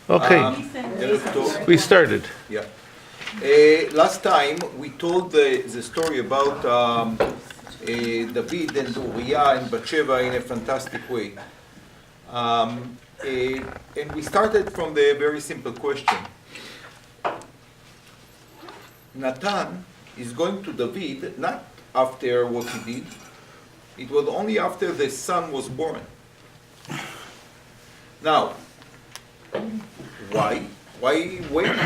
Okay, we started. Yeah. Last time we told the story about David and Uriah and Bathsheba in a fantastic way. And we started from the very simple question. Nathan is going to David not after what he did. It was only after the son was born. Now, why? Why wait?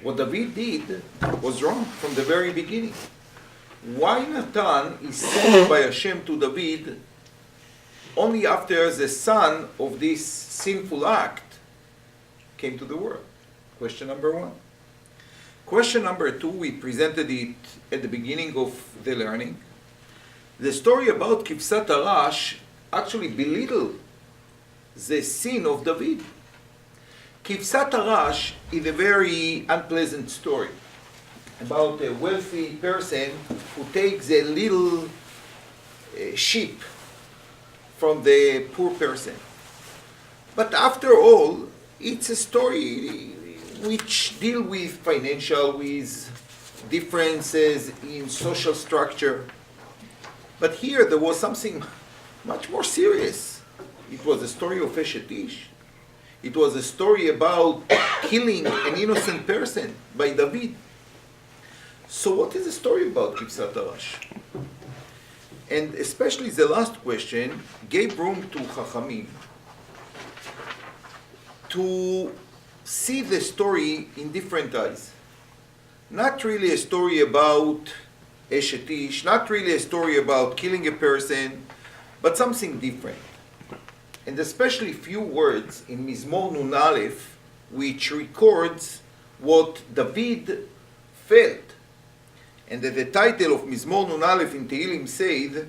What David did was wrong from the very beginning. Why Nathan is sent by Hashem to David only after the son of this sinful act came to the world? Question number one. Question number two, we presented it at the beginning of the learning. The story about Kivsat Arash actually belittled the sin of David. Kivsat Arash is a very unpleasant story about a wealthy person who takes a little sheep from the poor person. But after all, it's a story which deals with financial, with differences in social structure. But here there was something much more serious. It was a story of Eshet Ish. It was a story about killing an innocent person by David. So what is the story about Kivsat Arash? And especially the last question gave room to Chachamim to see the story in different eyes. Not really a story about Eshet Ish, not really a story about killing a person, but something different. And especially few words in Mizmor Nun Aleph, which records what David felt. And that the title of Mizmor Nun Aleph in Tehillim says,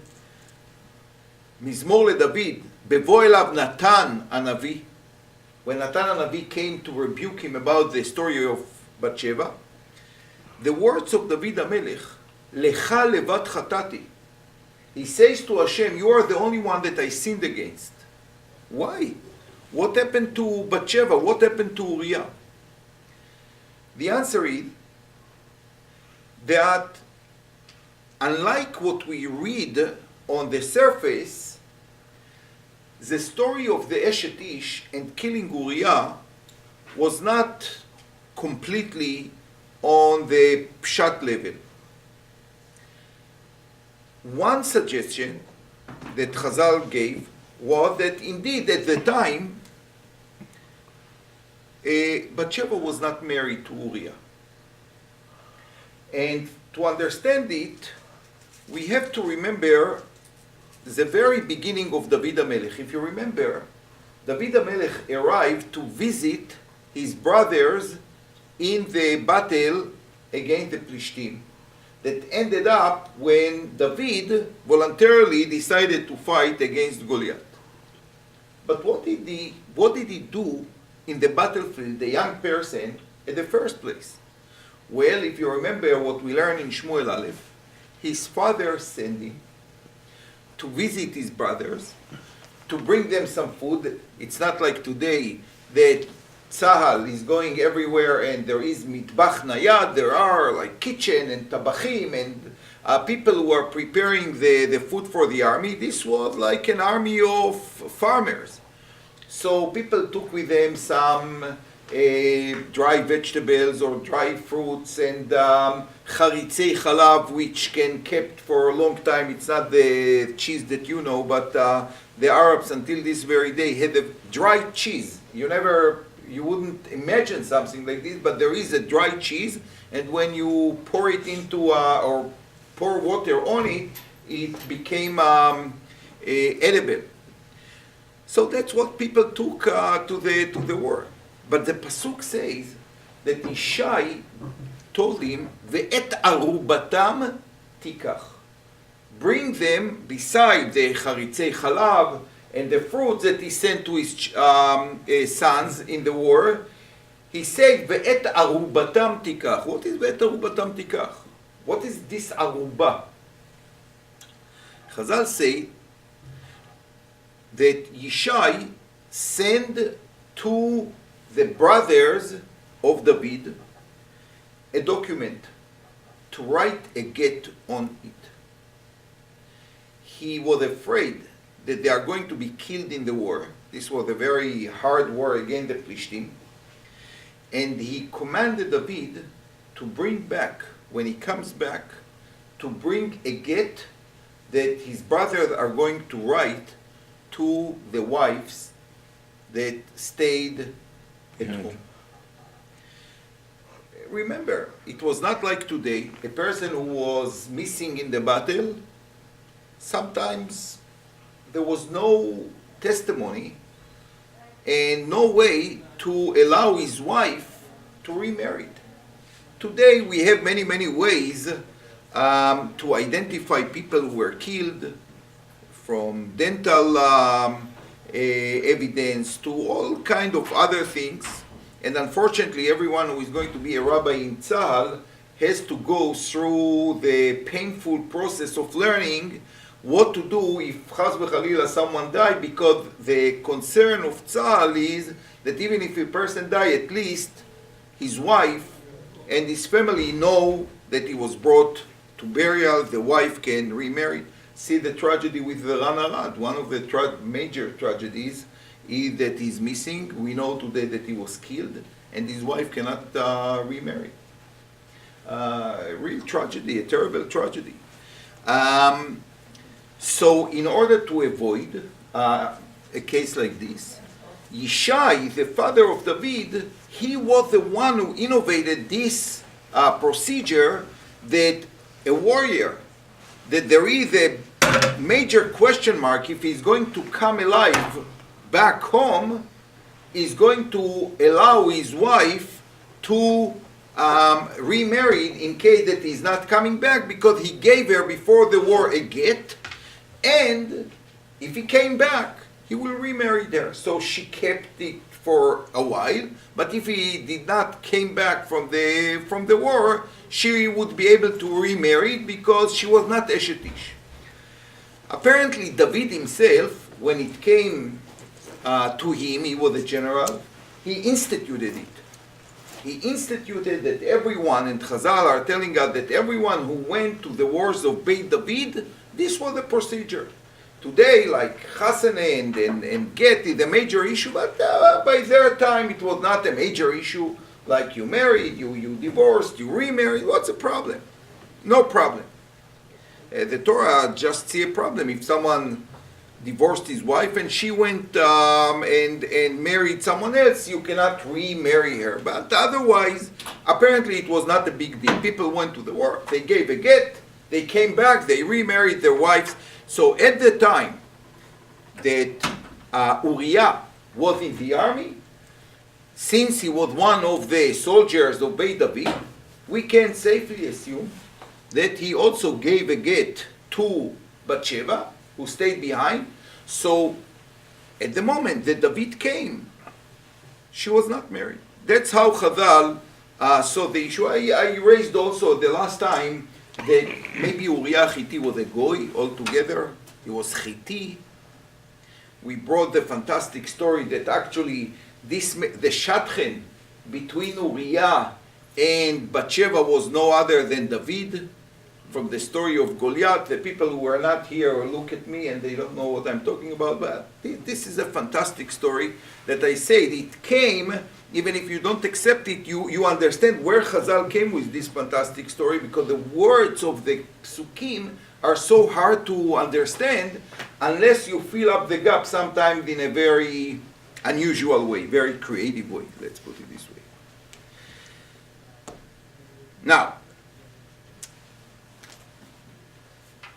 Mizmor LeDavid, Bevo elav Natan Hanavi. When Natan Hanavi came to rebuke him about the story of Bathsheba, the words of David HaMelech, Lecha levat chatati. He says to Hashem, you are the only one that I sinned against. Why? What happened to Bathsheba? What happened to Uriah? The answer is that unlike what we read on the surface, the story of the Eshet Ish and killing Uriah was not completely on the pshat level. One suggestion that Chazal gave was that indeed at the time Bathsheba was not married to Uriah. And to understand it, we have to remember the very beginning of David HaMelech. If you remember, David HaMelech arrived to visit his brothers in the battle against the Plishtim that ended up when David voluntarily decided to fight against Goliath. But what did he do in the battlefield, the young person, at the first place? Well, if you remember what we learn in Shmuel Aleph, his father sent him to visit his brothers, to bring them some food. It's not like today that Tzahal is going everywhere and there is mitbach nayad, there are like kitchen and tabachim and people who are preparing the food for the army. This was like an army of farmers. So people took with them some dry vegetables or dry fruits and charitzei chalav, which can kept for a long time. It's not the cheese that you know, but the Arabs until this very day had a dry cheese. You wouldn't imagine something like this, but there is a dry cheese, and when you pour it into or pour water on it, it became edible. So that's what people took to the war. But the pasuk says that Ishai told him, "Ve'et arubatam tikach." Bring them beside the charitzei chalav and the fruits that he sent to his sons in the war. He said, "Ve'et arubatam tikach." What is ve'et arubatam tikach? What is this aruba? Chazal say that Yishai sent to the brothers of David a document to write a get on it. He was afraid that they are going to be killed in the war. This was a very hard war against the Plishtim. And he commanded David to bring back, when he comes back, to bring a get that his brothers are going to write to the wives that stayed at home. Remember, it was not like today. A person who was missing in the battle, sometimes there was no testimony and no way to allow his wife to remarry. Today we have many, many ways to identify people who were killed, from dental evidence to all kind of other things. And unfortunately, everyone who is going to be a rabbi in Tzahal has to go through the painful process of learning what to do if chas v'chalila someone died, because the concern of Tzahal is that even if a person died, at least his wife and his family know that he was brought to burial, the wife can remarry. See the tragedy with the Ran Arad. One of the major tragedies is that he's missing. We know today that he was killed, and his wife cannot remarry. A real tragedy, a terrible tragedy. So in order to avoid a case like this, Yishai, the father of David, he was the one who innovated this procedure that a warrior, that there is a major question mark if he's going to come alive back home, is going to allow his wife to remarry in case that he's not coming back, because he gave her before the war a get, and if he came back, he will remarry there. So she kept it for a while, but if he did not came back from the war, she would be able to remarry because she was not Eshet Ish. Apparently, David himself, when it came to him, he was a general, he instituted it. He instituted that everyone, and Chazal are telling us that everyone who went to the wars of Beit David, this was the procedure. Today, like Chasana and Get is a major issue, but by their time it was not a major issue. Like you married, you divorced, you remarried, what's the problem? No problem. The Torah just see a problem. If someone divorced his wife and she went and married someone else, you cannot remarry her. But otherwise, apparently it was not a big deal. People went to the war, they gave a get, they came back, they remarried their wives. So at the time that Uriah was in the army, since he was one of the soldiers of Beit David, we can safely assume that he also gave a get to Bathsheba, who stayed behind. So at the moment that David came, she was not married. That's how Chazal saw the issue. I raised also the last time that maybe Uriah Chiti was a goy altogether. He was Chiti. We brought the fantastic story that actually the Shatchen between Uriah and Bathsheba was no other than David. From the story of Goliath, the people who are not here look at me and they don't know what I'm talking about, but this is a fantastic story that I said it came, even if you don't accept it, you understand where Chazal came with this fantastic story, because the words of the Psukim are so hard to understand unless you fill up the gap sometimes in a very unusual way, very creative way, let's put it this way. Now,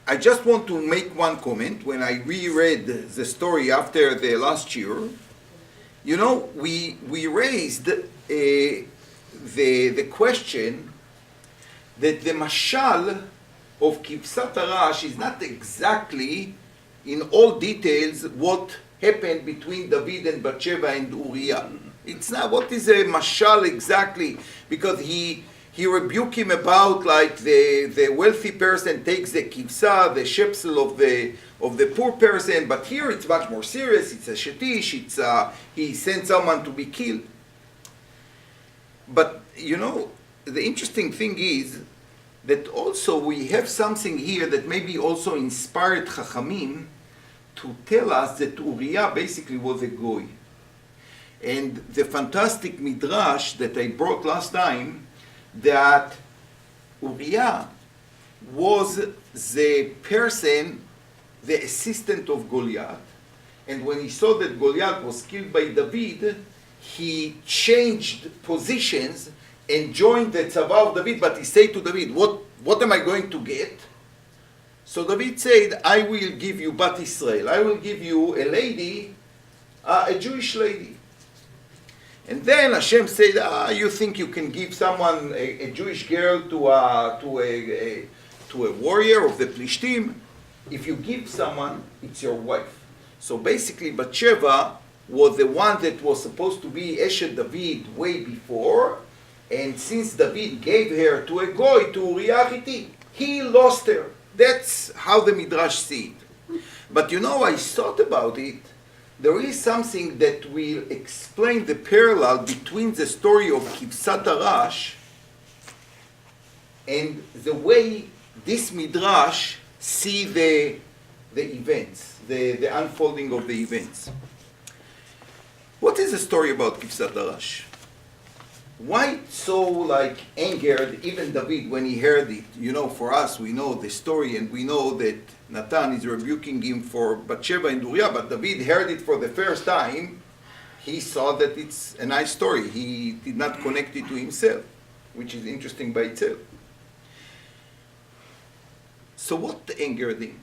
I just want to make one comment. When I reread the story after the last year, you know, we raised the question that the mashal of Kivsat Arash is not exactly in all details what happened between David and Bathsheba and Uriah. It's not what is a mashal exactly, because he he rebuked him about like the wealthy person takes the kivsa, the shepsel of the poor person, but here it's much more serious. It's a shetish. He sent someone to be killed. But you know, the interesting thing is that also we have something here that maybe also inspired Chachamim to tell us that Uriah basically was a goy. And the fantastic midrash that I brought last time, that Uriah was the person, the assistant of Goliath, and when he saw that Goliath was killed by David, he changed positions and joined the tzava of David, but he said to David, what am I going to get? So David said, I will give you Bat Israel, I will give you a lady, a Jewish lady. And then Hashem said, you think you can give someone, a Jewish girl to a warrior of the Plishtim? If you give someone, it's your wife. So basically, Bathsheba was the one that was supposed to be Eshet David way before, and since David gave her to a goy, to Uriah Hitti, he lost her. That's how the Midrash see it. But you know, I thought about it. There is something that will explain the parallel between the story of Kivsat Arash and the way this Midrash see the events, the unfolding of the events. What is the story about Kivsat Arash? Why so like angered even David when he heard it? You know, for us, we know the story and we know that Natan is rebuking him for Bathsheba and Uriah, but David heard it for the first time. He saw that it's a nice story. He did not connect it to himself, which is interesting by itself. So what angered him?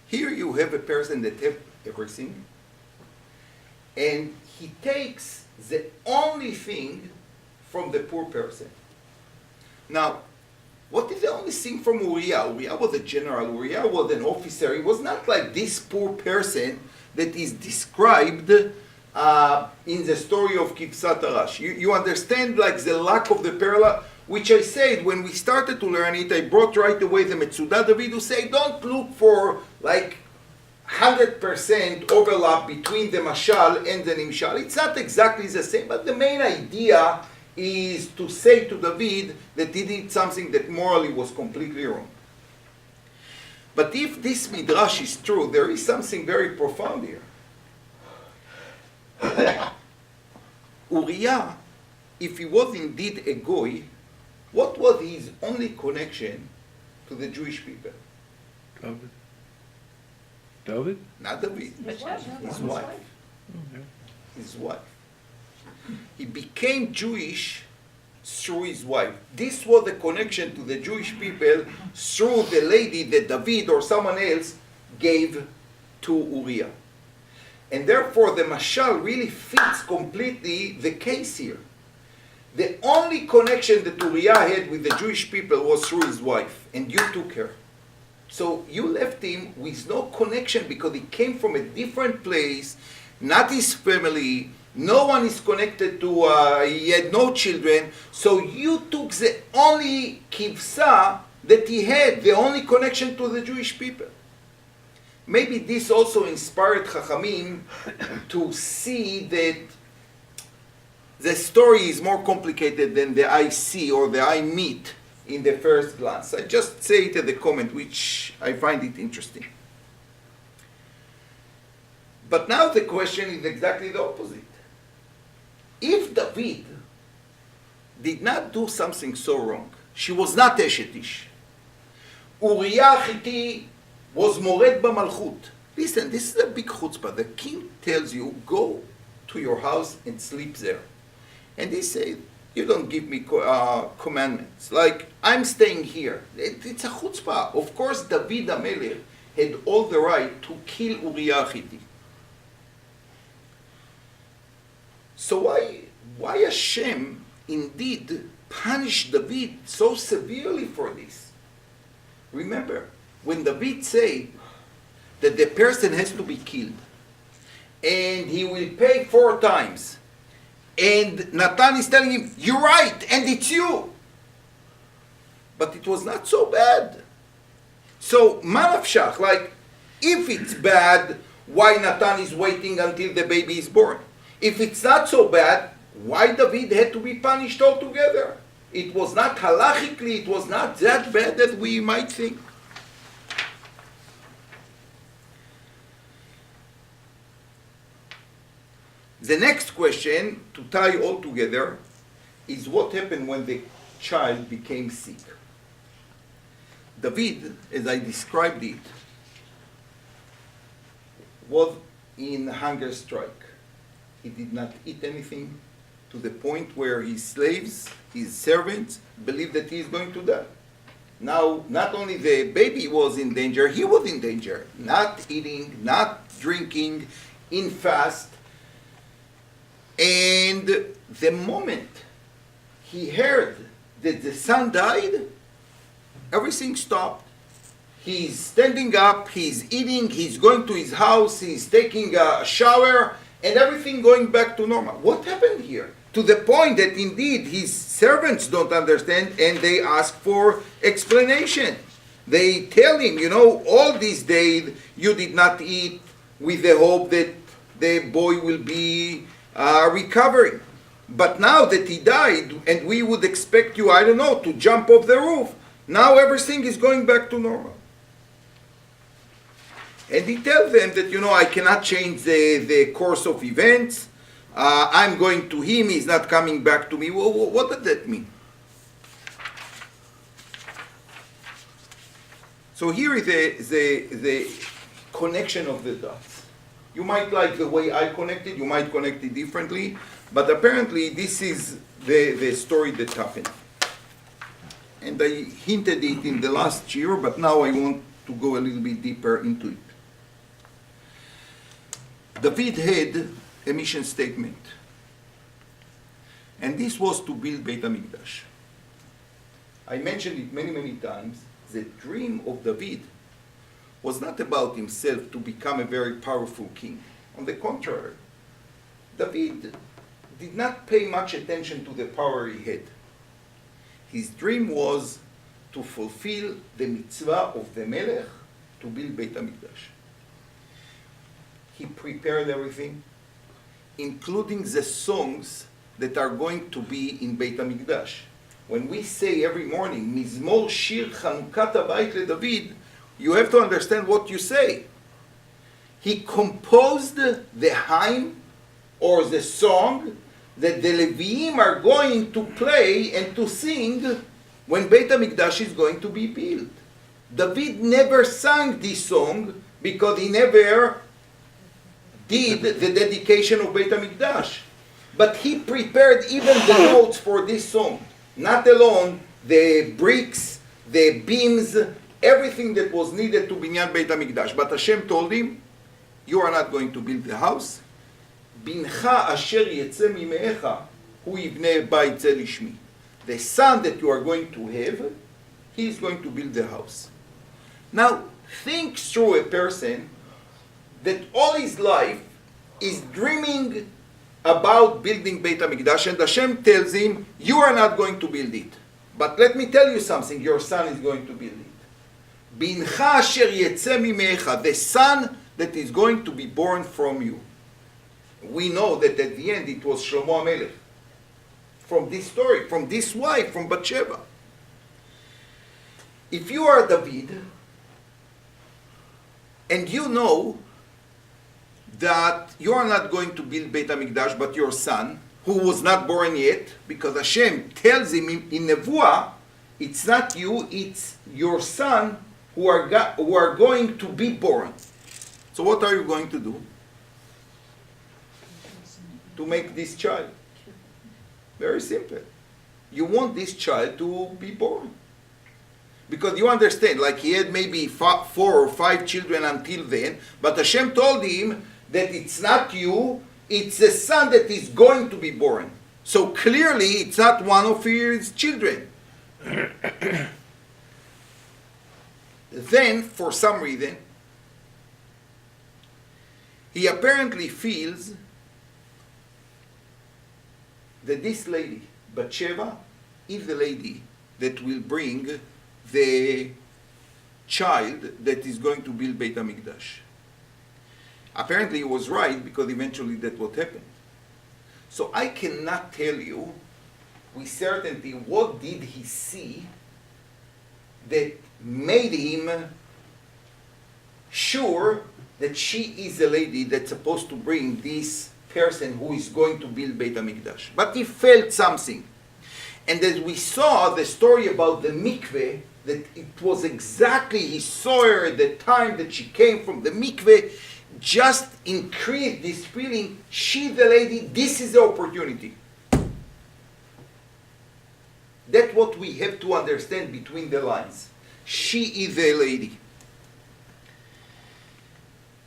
Here you have a person that has everything, and he takes the only thing from the poor person. Now, what is the only thing from Uriah? Uriah was a general, Uriah was an officer. He was not like this poor person that is described in the story of Kivsat Arash. You understand like the lack of the parallel, which I said when we started to learn it, I brought right away the Metzudah David who say, don't look for like 100% overlap between the Mashal and the Nimshal. It's not exactly the same, but the main idea is to say to David that he did something that morally was completely wrong. But if this midrash is true, there is something very profound here. Uriah, if he was indeed a goy, what was his only connection to the Jewish people? David? Not David. His wife. Okay. His wife. He became Jewish through his wife. This was the connection to the Jewish people through the lady that David or someone else gave to Uriah. And therefore the mashal really fits completely the case here. The only connection that Uriah had with the Jewish people was through his wife, and you took her. So you left him with no connection because he came from a different place, not his family. No one is connected to, he had no children. So you took the only kivsa that he had, the only connection to the Jewish people. Maybe this also inspired Chachamim to see that the story is more complicated than the eye see or the eye meet in the first glance. I just say it at the comment, which I find it interesting. But now the question is exactly the opposite. If David did not do something so wrong, she was not Eshet Ish. Uriah Hitti was Mored B'Malchut. Listen, this is a big chutzpah. The king tells you, go to your house and sleep there. And he said, you don't give me commandments. Like, I'm staying here. It's a chutzpah. Of course, David HaMelech had all the right to kill Uriah Hitti. So why Hashem indeed punished David so severely for this? Remember, when David said that the person has to be killed, and he will pay 4 times, and Natan is telling him, you're right, and it's you. but it was not so bad. So, manafshach, like, if it's bad, why Natan is waiting until the baby is born? If it's not so bad, why David had to be punished altogether? It was not halachically, it was not that bad as we might think. The next question, to tie all together, is what happened when the child became sick. David, as I described it, was in hunger strike. He did not eat anything, to the point where his slaves, his servants, believed that he is going to die. Now, not only the baby was in danger, he was in danger. Not eating, not drinking, in fast. And the moment he heard that the son died, everything stopped. He's standing up, he's eating, he's going to his house, he's taking a shower, and everything going back to normal. What happened here? To the point that indeed his servants don't understand and they ask for explanation. They tell him, all these days you did not eat with the hope that the boy will be recovering. But now that he died and we would expect you, to jump off the roof, now everything is going back to normal. And he tells them that, I cannot change the course of events. I'm going to him, he's not coming back to me. What does that mean? So here is the connection of the dots. You might like the way I connected, you might connect it differently, but apparently this is the story that happened. And I hinted it in the last year, but now I want to go a little bit deeper into it. David had a mission statement. And this was to build Beit HaMikdash. I mentioned it many, many times. The dream of David was not about himself to become a very powerful king. On the contrary, David did not pay much attention to the power he had. His dream was to fulfill the mitzvah of the Melech to build Beit HaMikdash. He prepared everything, including the songs that are going to be in Beit HaMikdash. When we say every morning, Mizmor Shir Chanukat HaBayit LeDavid, you have to understand what you say. He composed the hymn or the song that the Leviim are going to play and to sing when Beit HaMikdash is going to be built. David never sang this song because he never did the dedication of Beit HaMikdash. But he prepared even the notes for this song. Not alone the bricks, the beams, everything that was needed to binyan Beit HaMikdash. But Hashem told him, you are not going to build the house. Bincha asher yetze mimecha hu yibneh bait ze lishmi. The son that you are going to have, he is going to build the house. Now, think through a person that all his life is dreaming about building Beit HaMikdash, and Hashem tells him, you are not going to build it. But let me tell you something, your son is going to build it. Bincha asher yetze mimecha, the son that is going to be born from you. We know that at the end it was Shlomo HaMelech. From this story, from this wife, from Bathsheba. If you are David, and you know that you are not going to build Beit HaMikdash, but your son, who was not born yet, because Hashem tells him in Nevuah, it's not you, it's your son who are going to be born. So what are you going to do? To make this child. Very simple. You want this child to be born. Because you understand, like he had maybe 4 or 5 children until then, but Hashem told him that it's not you, it's the son that is going to be born. So clearly it's not one of his children. Then, for some reason, he apparently feels that this lady, Bathsheba, is the lady that will bring the child that is going to build Beit HaMikdash. Apparently he was right, because eventually that's what happened. So I cannot tell you with certainty what did he see that made him sure that she is the lady that's supposed to bring this person who is going to build Beit HaMikdash. But he felt something. And as we saw the story about the mikveh, that it was exactly, he saw her at the time that she came from the mikveh, just increased this feeling, she the lady, this is the opportunity. That's what we have to understand between the lines. She is the lady.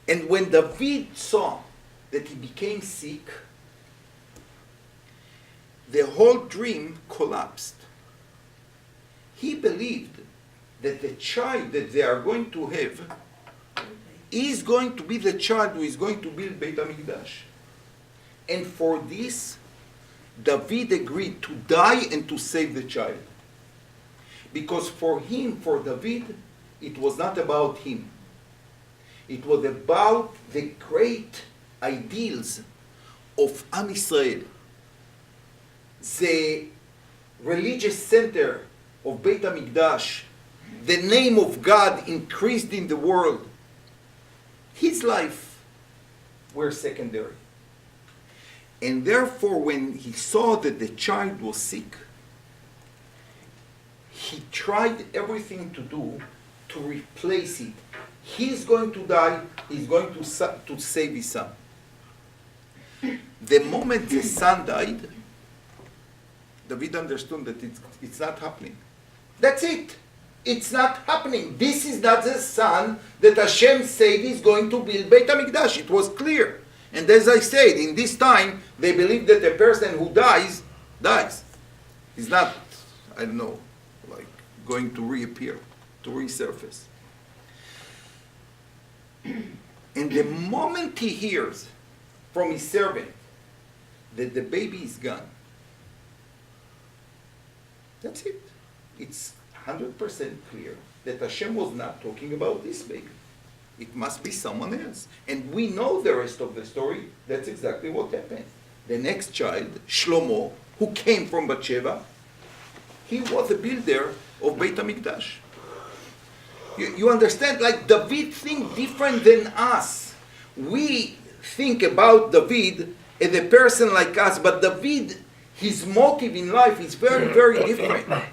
And when David saw that he became sick, the whole dream collapsed. He believed that the child that they are going to have is going to be the child who is going to build Beit HaMikdash. And for this, David agreed to die and to save the child. Because for him, for David, it was not about him. It was about the great ideals of Am Yisrael. The religious center of Beit HaMikdash, the name of God increased in the world. His life were secondary. And therefore, when he saw that the child was sick, he tried everything to do to replace it. He's going to die, he's going to save his son. The moment the son died, David understood that it's not happening. That's it. It's not happening. This is not the son that Hashem said is going to build Beit HaMikdash. It was clear. And as I said, in this time, they believe that the person who dies, dies. He's not, I don't know, like going to reappear, to resurface. And the moment he hears from his servant that the baby is gone, that's it. It's 100% clear that Hashem was not talking about this baby. It must be someone else. And we know the rest of the story. That's exactly what happened. The next child, Shlomo, who came from Bathsheba, he was the builder of Beit HaMikdash. You understand? Like David think different than us. We think about David as a person like us, but David, his motive in life is very, very different.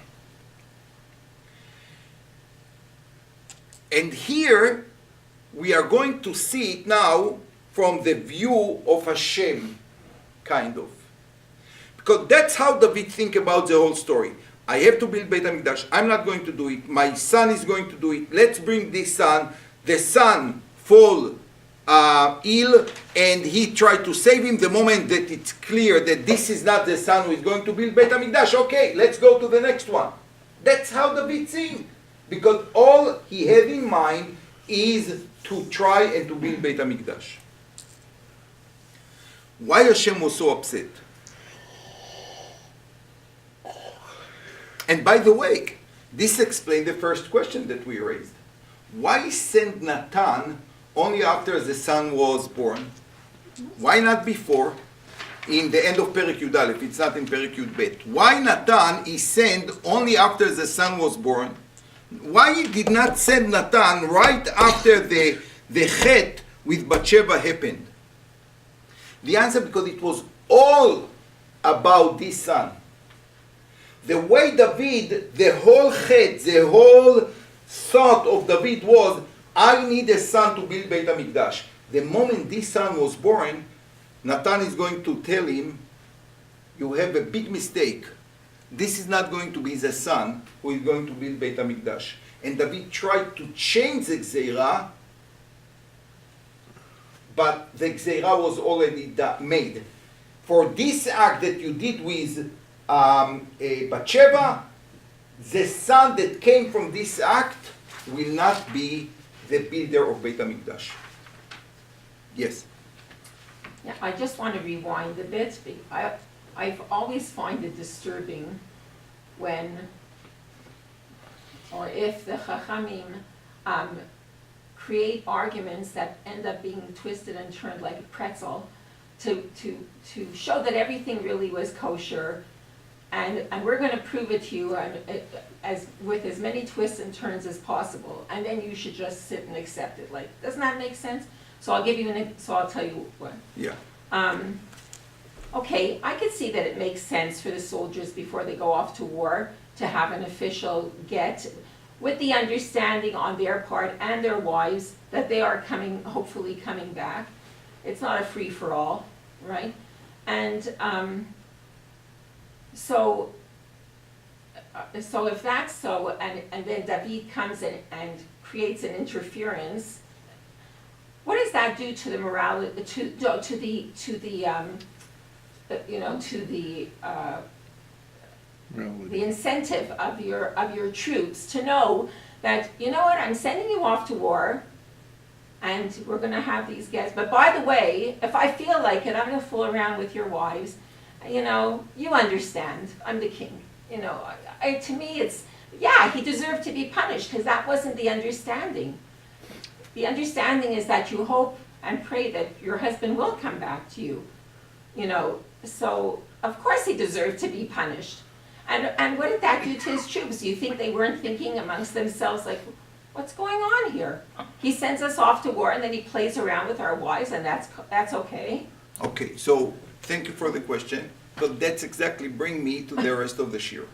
And here, we are going to see it now from the view of Hashem, kind of. Because that's how David think about the whole story. I have to build Beit HaMikdash. I'm not going to do it. My son is going to do it. Let's bring this son. The son fall ill, and he tried to save him. The moment that it's clear that this is not the son who is going to build Beit HaMikdash, okay, let's go to the next one. That's how David think. Because all he had in mind is to try and to build Beit HaMikdash. Why Hashem was so upset? And by the way, this explains the first question that we raised. Why send Natan only after the son was born? Why not before? In the end of Perek Yud Aleph, it's not in Perek Yud Bet. Why Natan is sent only after the son was born? Why he did not send Natan right after the chet with Bathsheba happened? The answer, because it was all about this son. The way David, the whole chet, the whole thought of David was, I need a son to build Beit HaMikdash. The moment this son was born, Natan is going to tell him, you have a big mistake. This is not going to be the son who is going to build Beit HaMikdash. And David tried to change the Gzeira, but the Gzeira was already made. For this act that you did with Bathsheba, the son that came from this act will not be the builder of Beit HaMikdash. Yes? Yeah, I just want to rewind a bit. I've always find it disturbing when or if the Chachamim create arguments that end up being twisted and turned like a pretzel to show that everything really was kosher, and we're going to prove it to you as with as many twists and turns as possible, and then you should just sit and accept it. Like, doesn't that make sense? So I'll tell you what. Yeah. Okay, I could see that it makes sense for the soldiers before they go off to war to have an official get, with the understanding on their part and their wives that they are hopefully coming back. It's not a free-for-all, right? And so if that's so, and then David comes in and creates an interference, what does that do to the morale, to the incentive of your troops to know that, you know what, I'm sending you off to war, and we're going to have these guests. But by the way, if I feel like it, I'm going to fool around with your wives. You understand, I'm the king. To me, it's, yeah, he deserved to be punished because that wasn't the understanding. The understanding is that you hope and pray that your husband will come back to you. So of course he deserved to be punished. And what did that do to his troops? Do you think they weren't thinking amongst themselves, like, what's going on here? He sends us off to war and then he plays around with our wives, and that's okay? Okay, so thank you for the question, but that's exactly bring me to the rest of the shir.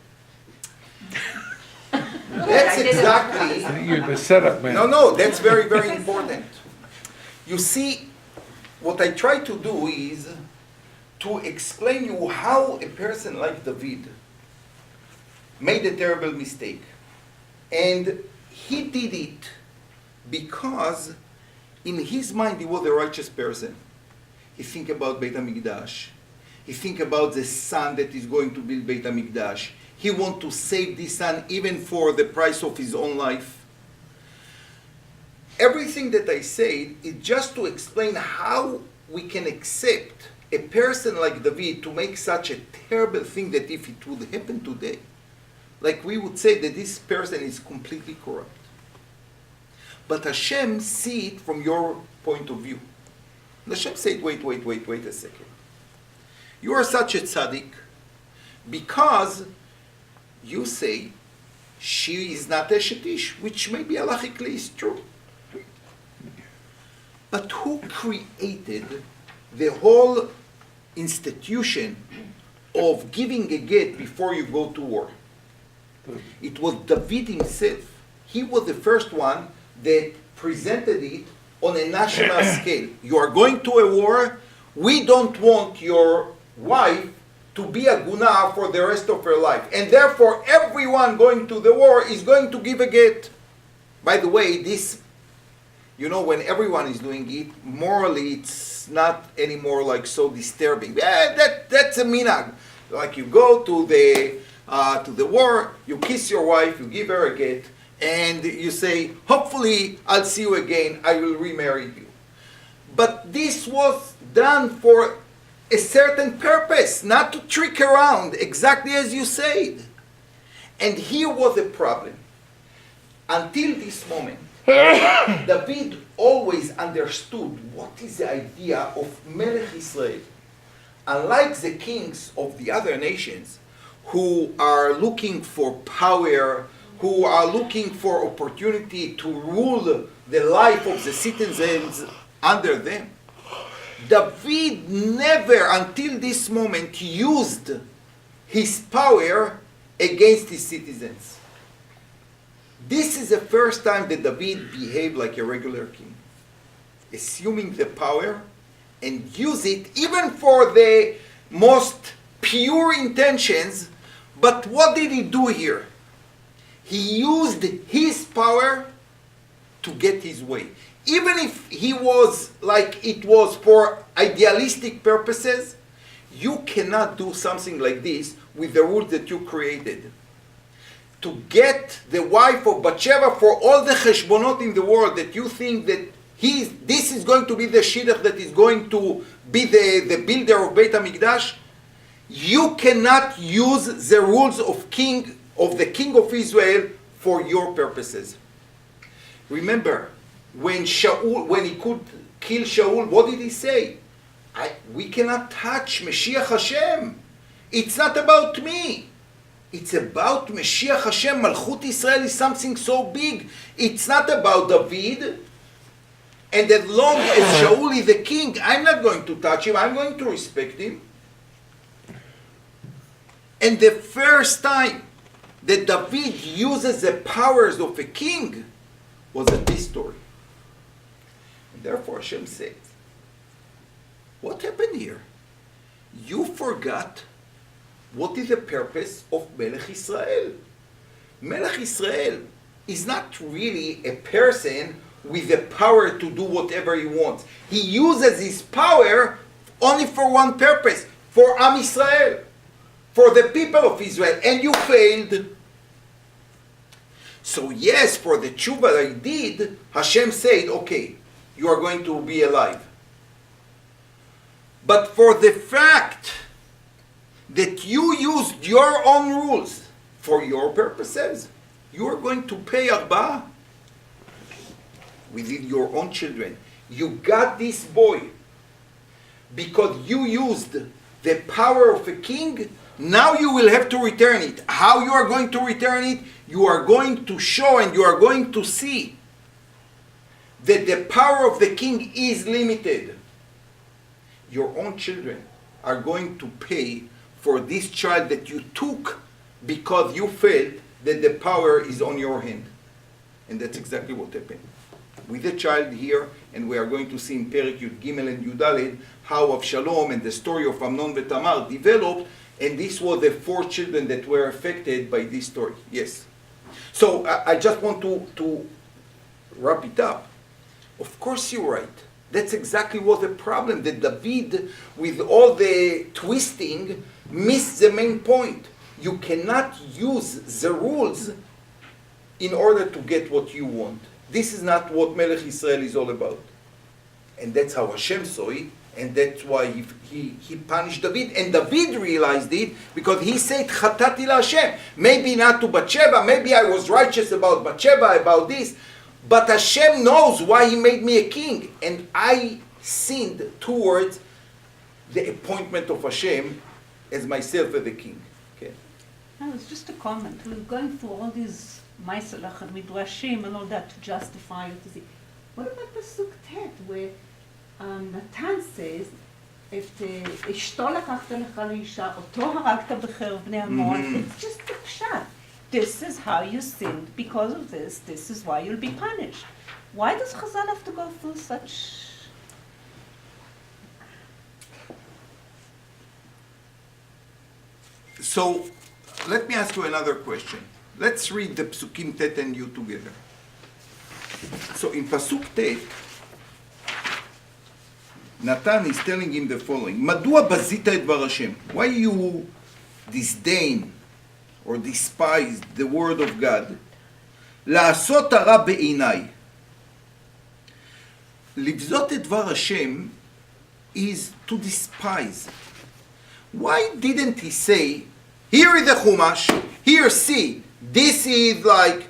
That's exactly... You're the setup man. No, that's very, very important. You see, what I try to do is to explain you how a person like David made a terrible mistake. And he did it because in his mind he was a righteous person. He think about Beit HaMikdash. He think about the son that is going to build Beit HaMikdash. He want to save this son even for the price of his own life. Everything that I said is just to explain how we can accept a person like David to make such a terrible thing that if it would happen today, like we would say that this person is completely corrupt. But Hashem see it from your point of view. And Hashem said, wait a second. You are such a tzaddik because you say she is not a shetish, which maybe halachically is true. But who created the whole institution of giving a get before you go to war? It was David himself. He was the first one that presented it on a national scale. You are going to a war. We don't want your wife to be a guna for the rest of her life. And therefore, everyone going to the war is going to give a get. By the way, this, when everyone is doing it, morally it's not anymore like so disturbing. That's a minhag. Like you go to the war, you kiss your wife, you give her a get, and you say, hopefully I'll see you again, I will remarry you. But this was done for a certain purpose, not to trick around, exactly as you said. And here was the problem. Until this moment, David always understood what is the idea of Melech Israel. Unlike the kings of the other nations, who are looking for power, who are looking for opportunity to rule the life of the citizens under them, David never until this moment used his power against his citizens. This is the first time that David behaved like a regular king, assuming the power and use it even for the most pure intentions. But what did he do here? He used his power to get his way. Even if he was like it was for idealistic purposes, you cannot do something like this with the rules that you created. To get the wife of Bathsheba for all the cheshbonot in the world that you think that this is going to be the shidduch that is going to be the builder of Beit HaMikdash, you cannot use the rules of the king of Israel for your purposes. Remember, when he could kill Shaul, what did he say? We cannot touch Mashiach Hashem. It's not about me. It's about Mashiach Hashem. Malchut Israel is something so big. It's not about David. And as long as Shaul is the king, I'm not going to touch him. I'm going to respect him. And the first time that David uses the powers of a king was at this story. And therefore Hashem says, what happened here? You forgot what is the purpose of Melech Israel. Melech Israel is not really a person with the power to do whatever he wants. He uses his power only for one purpose, for Am Israel, for the people of Israel, and you failed. So yes, for the tshuva I did, Hashem said, okay, you are going to be alive. But for the fact that you used your own rules for your purposes, you are going to pay arba within your own children. You got this boy because you used the power of a king. Now you will have to return it. How you are going to return it? You are going to show and you are going to see that the power of the king is limited. Your own children are going to pay for this child that you took because you felt that the power is on your hand. And that's exactly what happened with the child here, and we are going to see in Perek Yud Gimel and Yud Daled how Avshalom and the story of Amnon and Tamar developed, and this was the 4 children that were affected by this story. Yes. So I just want to wrap it up. Of course you're right. That's exactly what the problem, that David, with all the twisting, missed the main point. You cannot use the rules in order to get what you want. This is not what Melech Israel is all about. And that's how Hashem saw it, and that's why he punished David. And David realized it because he said, Chatati la Hashem. Maybe not to Bathsheba, maybe I was righteous about Bathsheba, about this, but Hashem knows why he made me a king. And I sinned towards the appointment of Hashem as myself as the king. Okay. No, it's just a comment. We're going through all these Maisalach and Midrashim and all that to justify it. What about Pasuk Tet, where Natan says, אשתו לקחת לך לאישה, אותו הרגת בחרב בני עמון. It's just a pshat. This is how you sinned. Because of this, this is why you'll be punished. Why does Chazal have to go through such... So, let me ask you another question. Let's read the Psukim Tet and Yud together. So, in Pasuk Tet, Natan is telling him the following: Madua bazita et dvar Hashem? Why you disdain or despise the word of God? La'asot hara be'inai. Livzot et dvar Hashem is to despise. Why didn't he say, here is the Chumash, here see, this is like,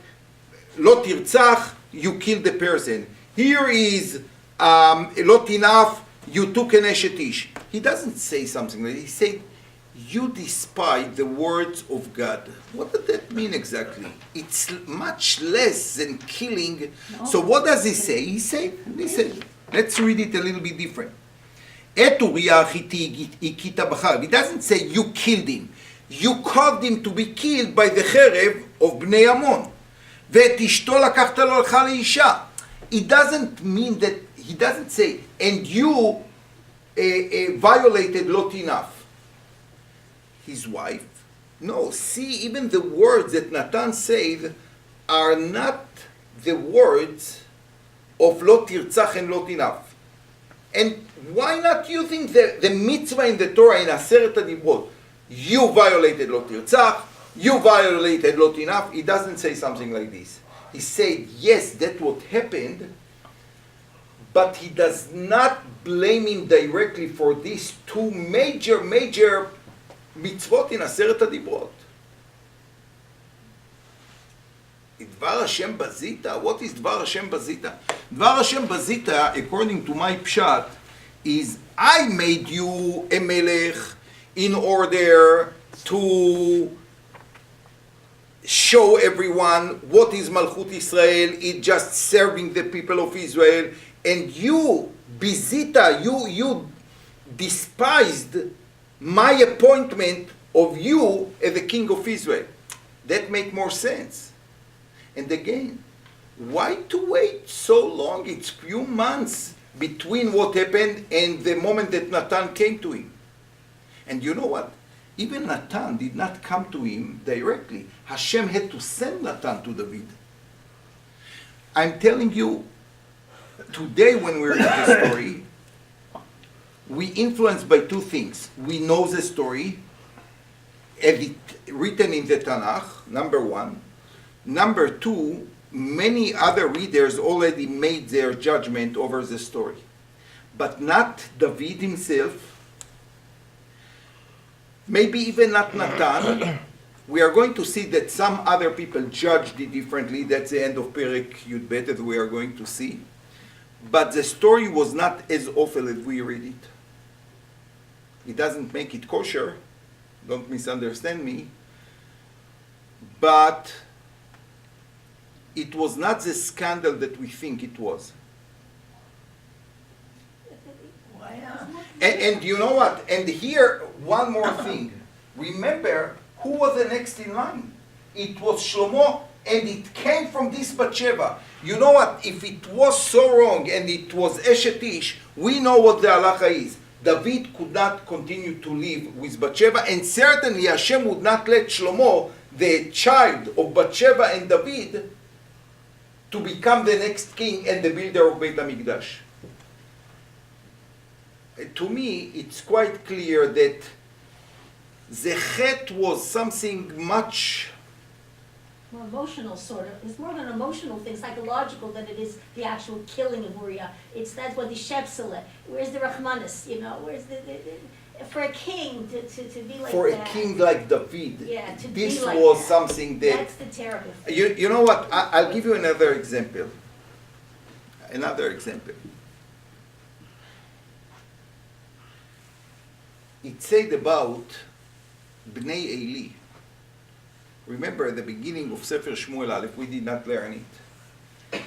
lo tirtzach, you killed the person. Here is lo tinaf, you took an eshet ish. He doesn't say something like that. He said, you despise the words of God. What does that mean exactly? It's much less than killing. No. So what does he say? He said, listen, let's read it a little bit different. Et Uriah Hitti ikita b'charev. He doesn't say you killed him. You caused him to be killed by the cherev of Bnei Ammon. Ve'et ishto lakachta lo lecha leisha. It doesn't mean that, he doesn't say, and you violated lo tinaf, his wife. No, see, even the words that Natan said are not the words of lo tirtzach and lo tinaf. And why not using the mitzvah in the Torah in Aseret HaDibrot? You violated lo tirtzach, you violated lo tinaf. He doesn't say something like this. He said, yes, that's what happened, but he does not blame him directly for these 2 major mitzvot in Aseret HaDibrot. Dvar Hashem Bazita? What is Dvar Hashem Bazita? Dvar Hashem Bazita, according to my pshat, is I made you a melech in order to show everyone what is Malchut Israel. It's just serving the people of Israel. And you, Bizita, you despised my appointment of you as the king of Israel. That make more sense. And again, why to wait so long? It's few months between what happened and the moment that Natan came to him. And you know what? Even Natan did not come to him directly. Hashem had to send Natan to David. I'm telling you, today when we read the story, we influenced by two things. We know the story, as it written in the Tanakh, number one. Number two, many other readers already made their judgment over the story. But not David himself, maybe even not Natan. We are going to see that some other people judged it differently. That's the end of Perek Yud Bet, as we are going to see. But the story was not as awful as we read it. It doesn't make it kosher, don't misunderstand me, but it was not the scandal that we think it was. And you know what? And here, one more thing. Remember, who was the next in line? It was Shlomo, and it came from this Bathsheba. You know what? If it was so wrong, and it was Eshet Ish, we know what the halacha is. David could not continue to live with Bathsheba, and certainly Hashem would not let Shlomo, the child of Bathsheba and David, to become the next king and the builder of Beit HaMikdash. To me, it's quite clear that the chet was something much more emotional, sort of. It's more of an emotional thing, psychological, than it is the actual killing of Uriah. That's what the Shepsele. Where's the Rahmanis? Where's the for a king to be like for that? For a king like David. Yeah, to this be like was that. Something that. That's the terrible thing. You know what? I'll give you another example. Another example. It said about Bnei Eli. Remember at the beginning of Sefer Shmuel Aleph, we did not learn it.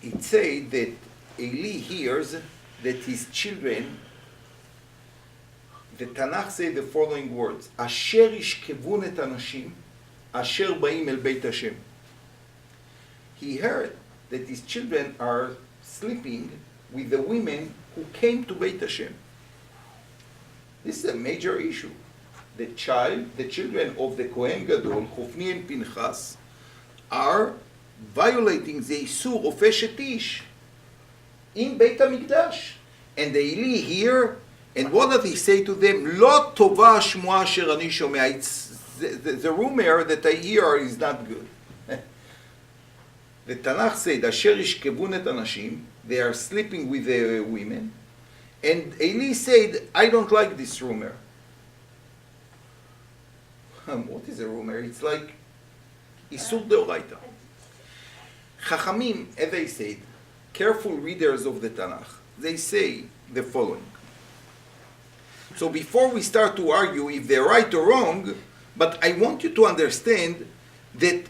It said that Eli hears that his children, the Tanakh says the following words, Asher yishkevun et anashim, asher ba'im el Beit Hashem. He heard that his children are sleeping with the women who came to Beit Hashem. This is a major issue. The children of the Kohen Gadol, Hofni and Pinchas, are violating the Isur of Eshet Ish in Beit HaMikdash. And the Eli hear, and what does he say to them? Lo tova shmua asher ani shomea. The rumor that I hear is not good. The Tanakh said, Asher yishkevun et anashim, they are sleeping with the women. And Eli said, I don't like this rumor. What is a rumor? It's like Isur Deoraita. Chachamim, as I said, careful readers of the Tanakh, they say the following. So before we start to argue if they're right or wrong, but I want you to understand that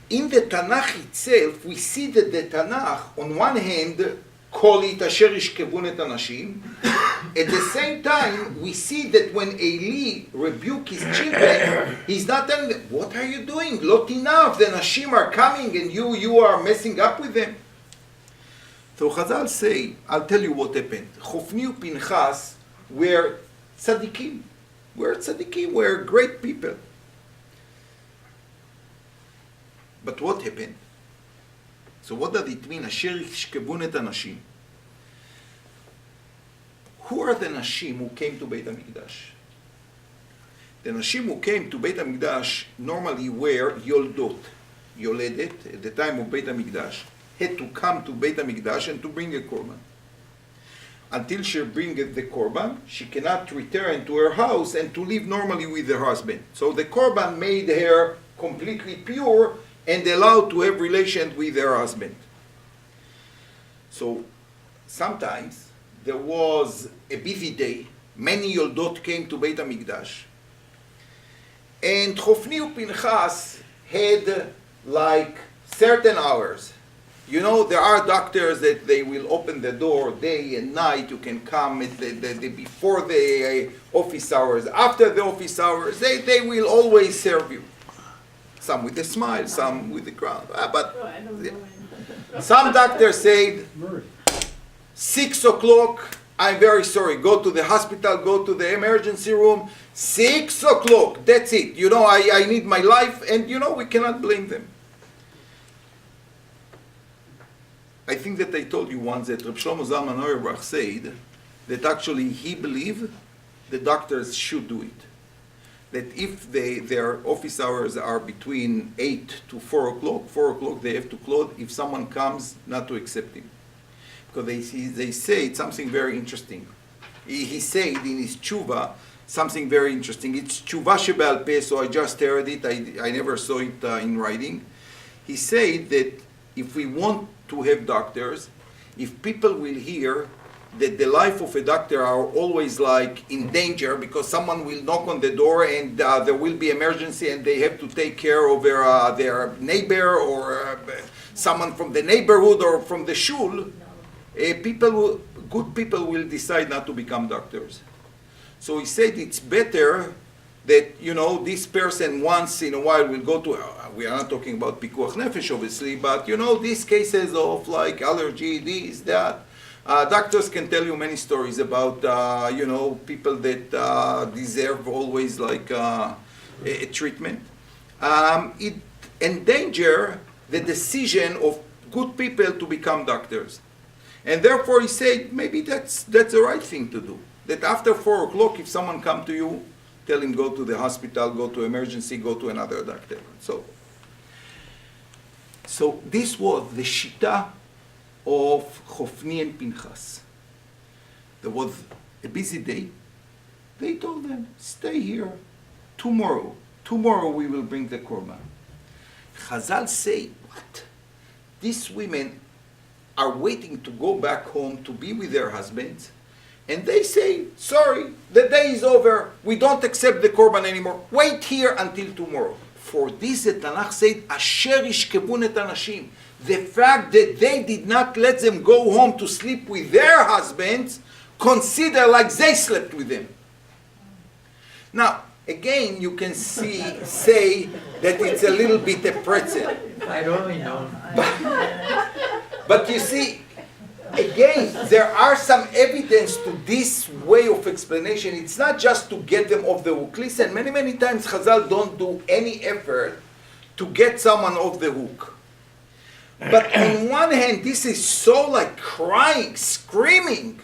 in the Tanakh itself, we see that the Tanakh, on one hand, call it Asher yishkevun et anashim. At the same time, we see that when Eli rebuked his children, he's not telling them, what are you doing? Not enough, the Nashim are coming and you are messing up with them. So Chazal say, I'll tell you what happened. Hofni and Pinchas were tzaddikim. Were great people. But what happened? So what does it mean? Asher yishkevun et anashim. Who are the Nashim who came to Beit HaMikdash? The Nashim who came to Beit HaMikdash normally were Yoldot. Yoledet, at the time of Beit HaMikdash, had to come to Beit HaMikdash and to bring a korban. Until she brings the korban, she cannot return to her house and to live normally with her husband. So the korban made her completely pure, and allowed to have relations with their husband. So sometimes there was a busy day, many Yoldot came to Beit HaMikdash, and Chofni and Pinchas had like certain hours. You know, there are doctors that they will open the door day and night. You can come at before the office hours, after the office hours. They will always serve you. Some with a smile, some with a crown. But some doctors said, 6 o'clock, I'm very sorry, go to the hospital, go to the emergency room. 6 o'clock, that's it. You know, I need my life, and you know, we cannot blame them. I think that I told you once that Reb Shlomo Zalman Auerbach said that actually he believed the doctors should do it. That if their office hours are between 8 to 4 o'clock, 4 o'clock they have to close if someone comes not to accept him. Because they say something very interesting. He said in his tshuva something very interesting. It's tshuva shebal peh, so I just heard it. I never saw it in writing. He said that if we want to have doctors, if people will hear that the life of a doctor are always like in danger because someone will knock on the door and there will be emergency and they have to take care of their neighbor or someone from the neighborhood or from the shul, good people will decide not to become doctors. So he said it's better that, you know, this person once in a while will go to, we are not talking about pikuach nefesh obviously, but you know, these cases of like allergy, this, that. Doctors can tell you many stories about, you know, people that deserve always like a treatment. It endanger the decision of good people to become doctors. And therefore he said, maybe that's the right thing to do. That after 4 o'clock, if someone come to you, tell him go to the hospital, go to emergency, go to another doctor. So this was the shita of Chofni and Pinchas. There was a busy day. They told them, stay here. Tomorrow we will bring the korban. Chazal say, what? These women are waiting to go back home to be with their husbands, and they say, sorry, the day is over, we don't accept the korban anymore, wait here until tomorrow. For this the Tanakh said, Asher yishkebun et anashim. The fact that they did not let them go home to sleep with their husbands, consider like they slept with them. Now, again, you can say that it's a little bit a pretzel. I don't know. But you see, again, there are some evidence to this way of explanation. It's not just to get them off the hook. Listen, many times Chazal don't do any effort to get someone off the hook. But on one hand, this is so like crying, screaming.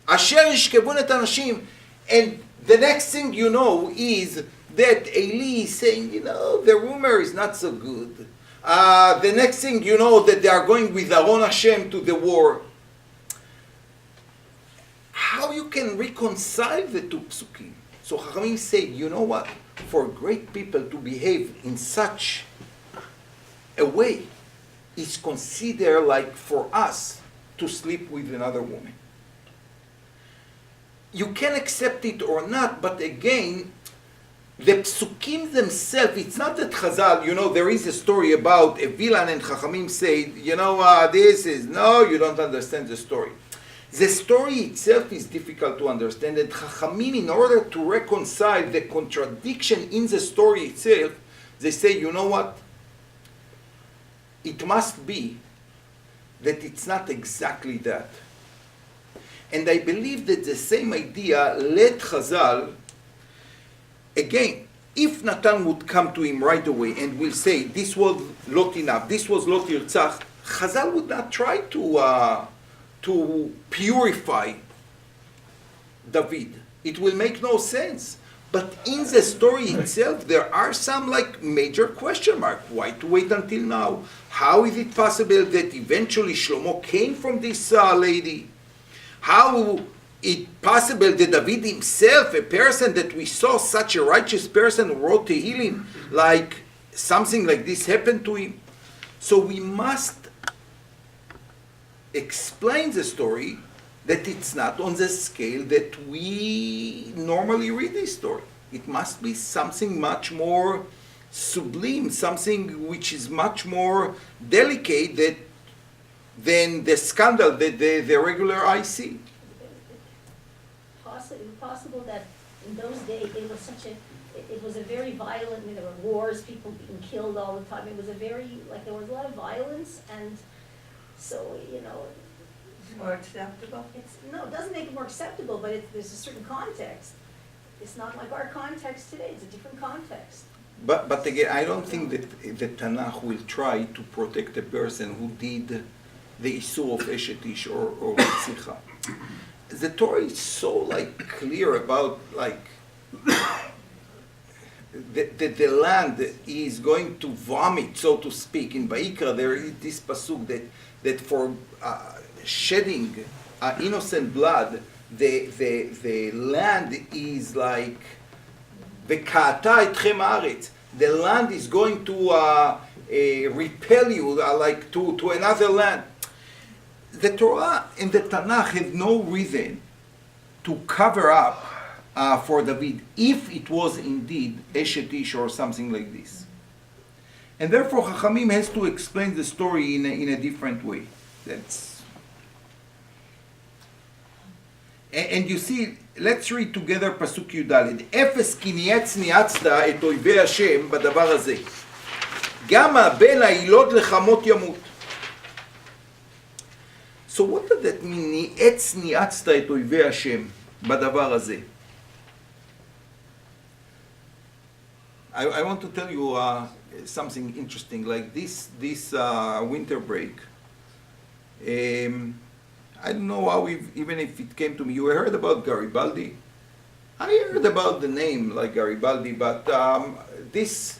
Asher yishkebun et anashim. And the next thing you know is that Eli is saying, you know, the rumor is not so good. The next thing you know that they are going with Aron Hashem to the war. How you can reconcile the two psukim? So Chachamim say, you know what? For great people to behave in such a way is considered like for us to sleep with another woman. You can accept it or not, but again, the psukim themselves, it's not that Chazal, you know, there is a story about a villain and Chachamim say, you know, this is, no, you don't understand the story. The story itself is difficult to understand, and Chachamim, in order to reconcile the contradiction in the story itself, they say, you know what? It must be that it's not exactly that. And I believe that the same idea led Chazal. Again, if Natan would come to him right away and will say, this was lot enough, this was lot yirtzach, Chazal would not try to purify David. It will make no sense. But in the story itself, there are some like major question mark. Why to wait until now? How is it possible that eventually Shlomo came from this lady? How it possible that David himself, a person that we saw such a righteous person who wrote Tehillim, like something like this happened to him. So we must explain the story that it's not on the scale that we normally read this story. It must be something much more sublime, something which is much more delicate than the scandal that the regular eye see. Possible that in those days it was it was a very violent, I mean, there were wars, people being killed all the time. It was there was a lot of violence, and so, More acceptable. it doesn't make it more acceptable, but there's a certain context. It's not like our context today, it's a different context. But again, I don't think that the Tanakh will try to protect a person who did the Isur of Eshet Ish or Ritzicha. The Torah is so clear about the land is going to vomit, so to speak. In Vayikra there is this pasuk that for shedding innocent blood, the land is like v'ka'ata etchem haaretz. The land is going to repel you to another land. The Torah and the Tanakh have no reason to cover up for David if it was indeed Eshet Ish or something like this. And therefore Chachamim has to explain the story in a different way. And you see, let's read together פסוק י"ד. אפס כי ניאצת את אויבי השם בדבר הזה. גם הבן היילוד לחמות ימות. So what does that mean? ניאצת את אויבי השם בדבר הזה. I want to tell you something interesting. Like this winter break, I don't know how, even if it came to me. You heard about Garibaldi? I heard about the name like Garibaldi, but this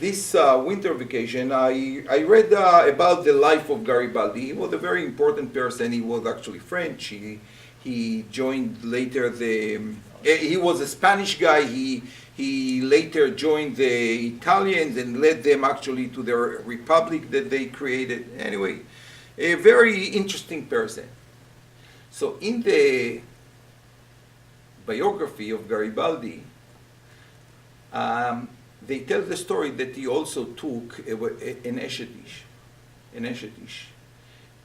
winter vacation, I read about the life of Garibaldi. He was a very important person. He was actually French. He joined later he was a Spanish guy. He later joined the Italians and led them actually to the republic that they created. Anyway, a very interesting person. So in the biography of Garibaldi, they tell the story that he also took an Eshet Ish.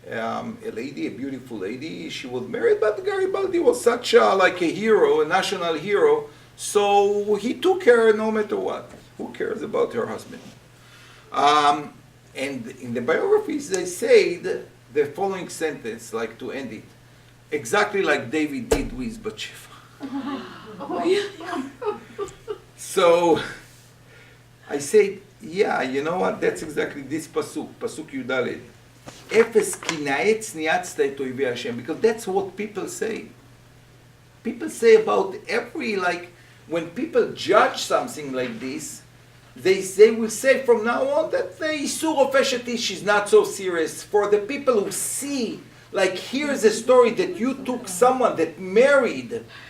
A lady, a beautiful lady. She was married, but Garibaldi was such a hero, a national hero. So he took her no matter what. Who cares about her husband? And in the biographies, they say the following sentence, to end it, exactly like David did with Bathsheba. So I say, yeah, you know what? That's exactly this pasuk Yudaled. Efes ki na'etz niatzta et oivei Hashem, because that's what people say. People say about when people judge something like this, they will say from now on that the Isur of Eshet Ish is not so serious. For the people who see, here's a story that you took someone that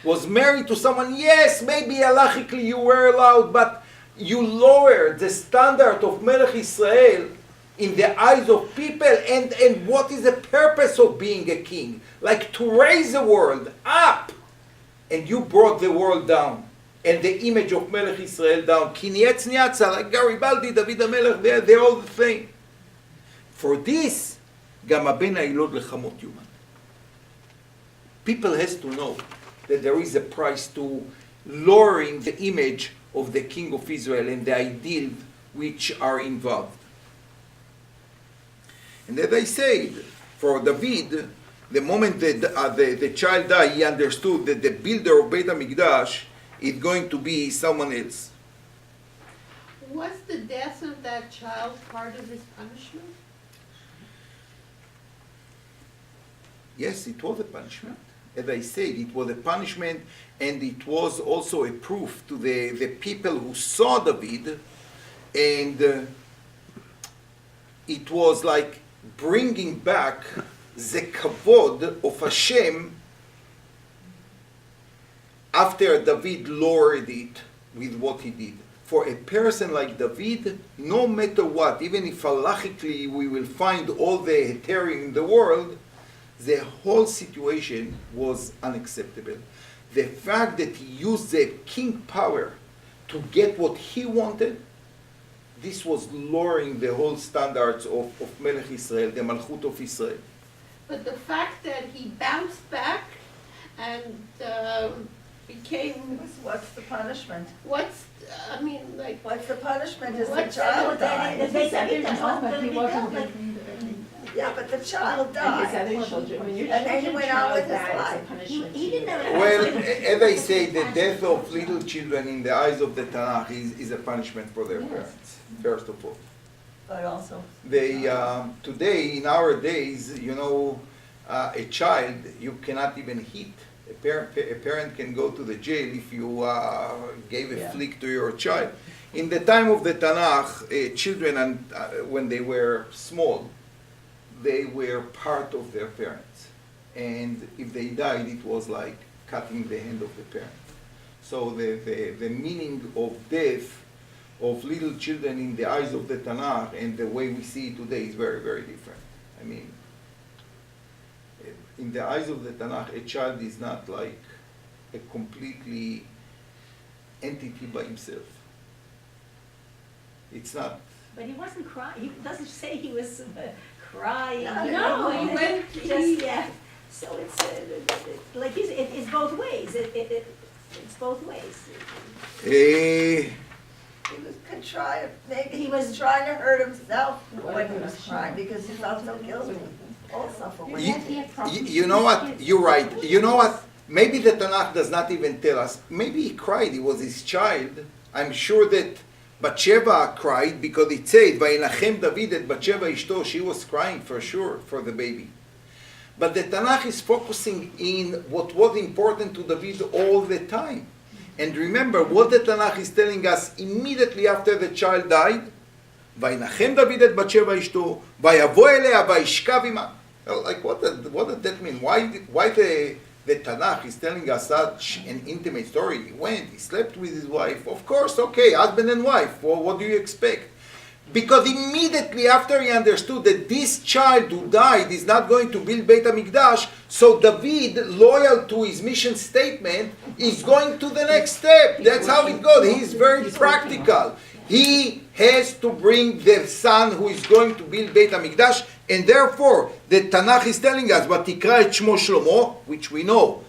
was married to someone, yes, maybe halachically you were allowed, but you lowered the standard of Melech Israel in the eyes of people, and what is the purpose of being a king? To raise the world up, and you brought the world down, and the image of Melech Israel down. Ki nietz niatza, like Garibaldi, David HaMelech, they're all the same. For this, גם הבן היילוד לחמות יומת. People has to know that there is a price to lowering the image of the king of Israel and the ideals which are involved. And as I said, for David, the moment that the child died, he understood that the builder of Beit HaMikdash is going to be someone else. Was the death of that child part of his punishment? Yes, it was a punishment. As I said, it was a punishment, and it was also a proof to the people who saw David, and it was like bringing back the kavod of Hashem after David lowered it with what he did. for a person like David, no matter what, even if halachically we will find all the heterim in the world, the whole situation was unacceptable. The fact that he used the king power to get what he wanted, this was lowering the whole standards of Melech Israel, the Malchut of Israel. But the fact that he bounced back and became, What's the punishment? what's What's the punishment? Is the What's child that? died? The Beit He HaMikdash said wasn't that he gonna be wasn't built, like- Yeah, but the child And his died. other children, when your And then he children went on child with his dies, it's a life. punishment He to didn't you. have Well, as I say, the death of little children in the eyes of the Tanakh is a punishment for their Yes. parents, first of all. But also. They, today, in our days, a child, you cannot even hit. A parent can go to the jail if you gave a Yeah. flick to your child. In the time of the Tanakh, children, when they were small, they were part of their parents. And if they died, it was like cutting the hand of the parent. So the meaning of death of little children in the eyes of the Tanakh and the way we see it today is very, very different. I mean, in the eyes of the Tanakh, a child is not like a completely entity by himself. It's not. But he wasn't crying, he doesn't say he was crying. No, he went, Just, yeah, so it's, like, it's both ways, it's both ways. Eh, He was contrite, maybe he was trying to hurt himself when he was crying because he felt so guilty. All suffer with it. you know what? You're right. You know what? Maybe the Tanakh does not even tell us. Maybe he cried. It was his child. I'm sure that Bathsheba cried because it said, "Vayinachem David et Bathsheba ishto." She was crying for sure for the baby. But the Tanakh is focusing in what was important to David all the time. And remember what the Tanakh is telling us immediately after the child died. "Vayinachem David et Bathsheba ishto, vayavo elea vayishkav ima." Like what did that mean? Why the Tanakh is telling us such an intimate story? He went, he slept with his wife. Of course, okay, husband and wife. Well, what do you expect? Because immediately after he understood that this child who died is not going to build Beit HaMikdash, so David, loyal to his mission statement, is going to the next step. That's how it goes. He is very practical. He has to bring the son who is going to build Beit HaMikdash, and therefore the Tanakh is telling us, "Vatikra et Shmo Shlomo," which we know,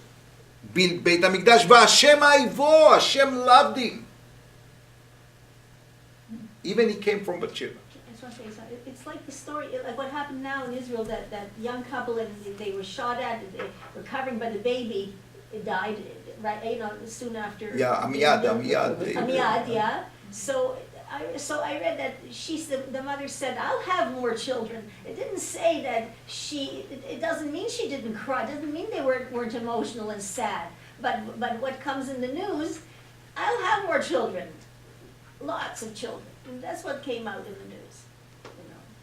build Beit HaMikdash, "V'Hashem Aivo," Hashem loved him. Even he came from Bathsheba. I just want to say something. It's like the story, like what happened now in Israel, that young couple, and they were shot at, and they were covering, but the baby died, right, soon after. Yeah, Amiyad. Amiyad, yeah. So I read that the mother said, "I'll have more children." It didn't say that it doesn't mean she didn't cry, it doesn't mean they weren't emotional and sad. But what comes in the news, "I'll have more children." Lots of children. And that's what came out in the news.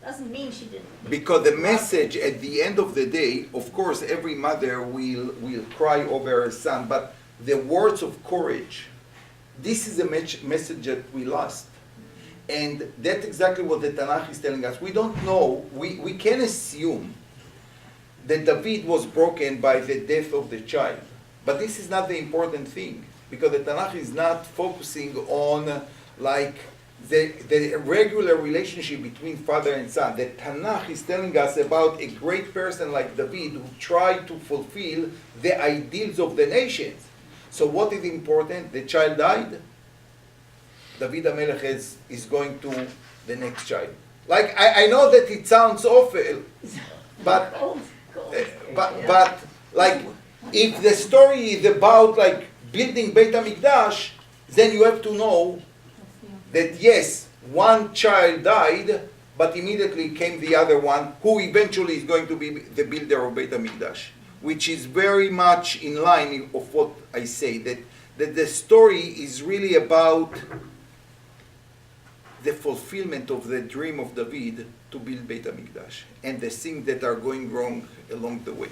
Doesn't mean she didn't. Because the message at the end of the day, of course, every mother will cry over her son, but the words of courage, this is a message that we lost. And that's exactly what the Tanakh is telling us. We don't know, we can assume that David was broken by the death of the child. But this is not the important thing, because the Tanakh is not focusing on like the regular relationship between father and son. The Tanakh is telling us about a great person like David who tried to fulfill the ideals of the nations. So what is important? The child died. David HaMelech is going to the next child. Like, I know that it sounds awful, but like, if the story is about like building Beit HaMikdash, then you have to know that yes, one child died, but immediately came the other one, who eventually is going to be the builder of Beit HaMikdash, which is very much in line of what I say, that the story is really about the fulfillment of the dream of David to build Beit HaMikdash, and the things that are going wrong along the way.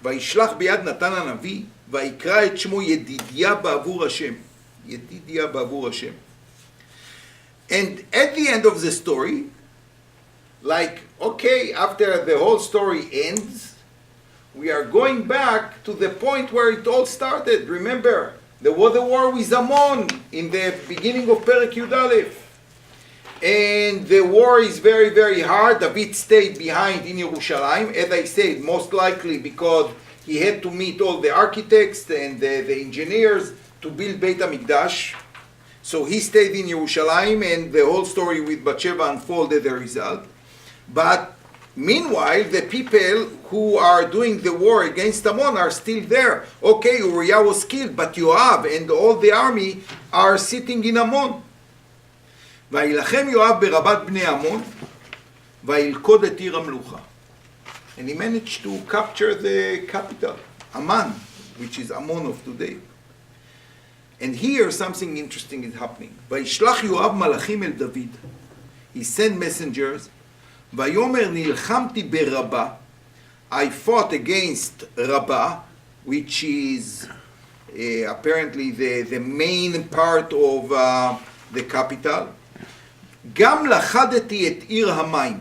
וישלח ביד נתן הנביא, ויקרא את שמו ידידיה בעבור השם. ידידיה בעבור השם. And at the end of the story, like, okay, after the whole story ends, we are going back to the point where it all started. Remember, there was a war with Ammon in the beginning of Perek Yud Aleph. And the war is very, very hard. David stayed behind in Yerushalayim, as I said, most likely because he had to meet all the architects and the engineers to build Beit HaMikdash. So he stayed in Yerushalayim, and the whole story with Bathsheba unfolded as a result. But meanwhile, the people who are doing the war against Ammon are still there. Okay, Uriah was killed, but Yoav and all the army are sitting in Ammon. וילחם יואב ברבת בני עמון, וילכוד את עיר המלוכה. And he managed to capture the capital, Amman, which is Ammon of today. And here something interesting is happening. וישלח יואב מלאכים אל דוד. He sent messengers, ויאמר נלחמתי ברבה. I fought against Rabbah, which is apparently the main part of the capital. גם לכדתי את עיר המים.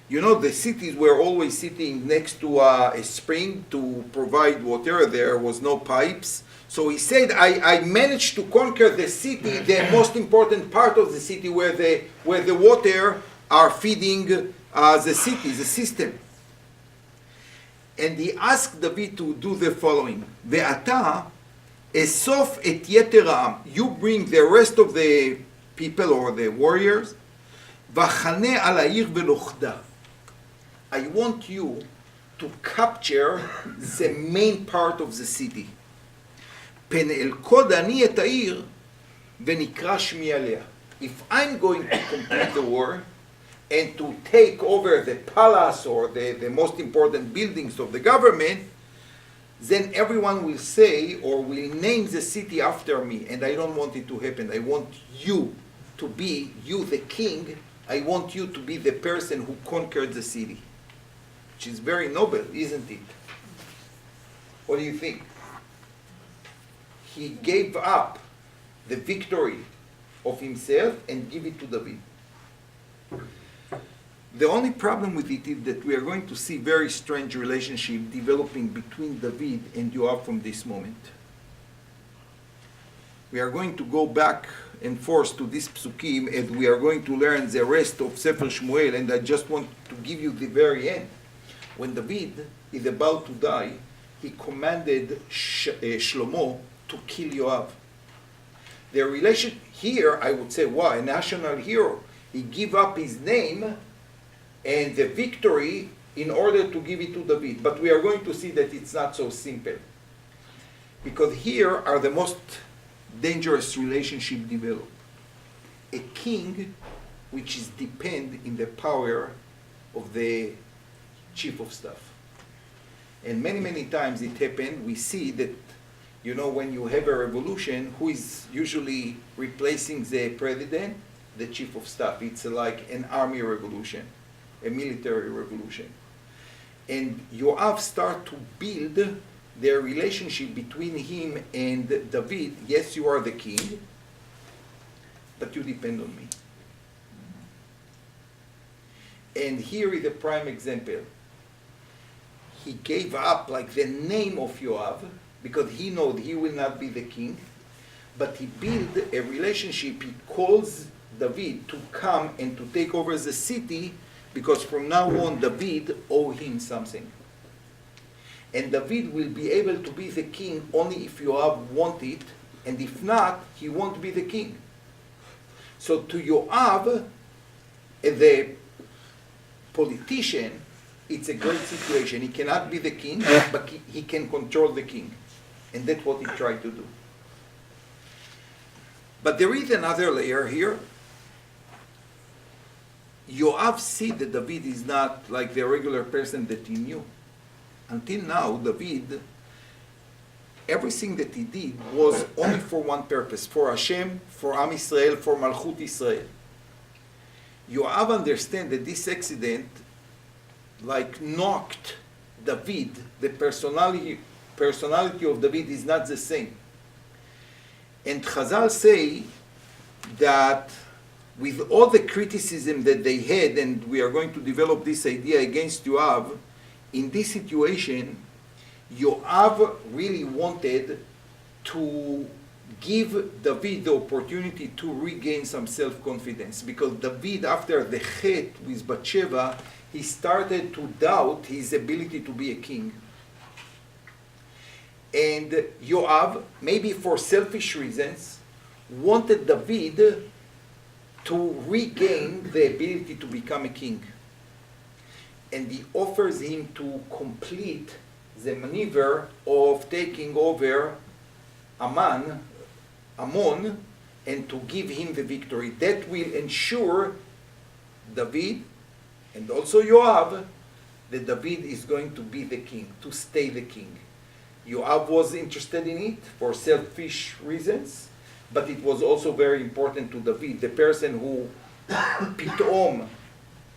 You know, the cities were always sitting next to a spring to provide water. There was no pipes. So he said, I managed to conquer the city, the most important part of the city where the water are feeding the city, the system. And he asked David to do the following. ואתה אסוף את יתר העם. You bring the rest of the people or the warriors, וחנה על העיר ולוכדה. I want you to capture the main part of the city. פן אלכוד אני את העיר, ונקרא שמי עליה. If I'm going to complete the war, and to take over the palace or the most important buildings of the government, then everyone will say or will name the city after me, and I don't want it to happen. I want you to be, you the king, I want you to be the person who conquered the city. Which is very noble, isn't it? What do you think? He gave up the victory of himself and give it to David. The only problem with it is that we are going to see very strange relationship developing between David and Yoav from this moment. We are going to go back and forth to this psukim, and we are going to learn the rest of Sefer Shmuel, and I just want to give you the very end. When David is about to die, he commanded Shlomo to kill Yoav. Their relation here, I would say, wow, a national hero. He gave up his name and the victory in order to give it to David. But we are going to see that it's not so simple. Because here are the most dangerous relationship developed. A king which is depend in the power of the chief of staff. And many, many times it happened, we see that, you know, when you have a revolution, who is usually replacing the president? The chief of staff. It's like an army revolution, a military revolution. And Yoav start to build their relationship between him and David. Yes, you are the king, but you depend on me. And here is a prime example. He gave up like the name of Yoav because he knows he will not be the king, but he built a relationship. He calls David to come and to take over the city because from now on David owes him something. And David will be able to be the king only if Yoav wants it, and if not, he won't be the king. So to Yoav, the politician, it's a great situation. He cannot be the king, but he can control the king. And that's what he tried to do. But there is another layer here. Yoav see that David is not like the regular person that he knew. Until now, David, everything that he did was only for one purpose, for Hashem, for Am Yisrael, for Malchut Yisrael. Yoav understand that this accident like knocked David, the personality personality of David is not the same. And Chazal say that with all the criticism that they had, and we are going to develop this idea against Yoav, in this situation, Yoav really wanted to give David the opportunity to regain some self-confidence, because David, after the chet with Bathsheba, he started to doubt his ability to be a king. And Yoav, maybe for selfish reasons, wanted David to regain the ability to become a king. And he offers him to complete the maneuver of taking over Ammon, and to give him the victory. That will ensure David and also Yoav that David is going to be the king, to stay the king. Yoav was interested in it for selfish reasons, but it was also very important to David, the person who Pitom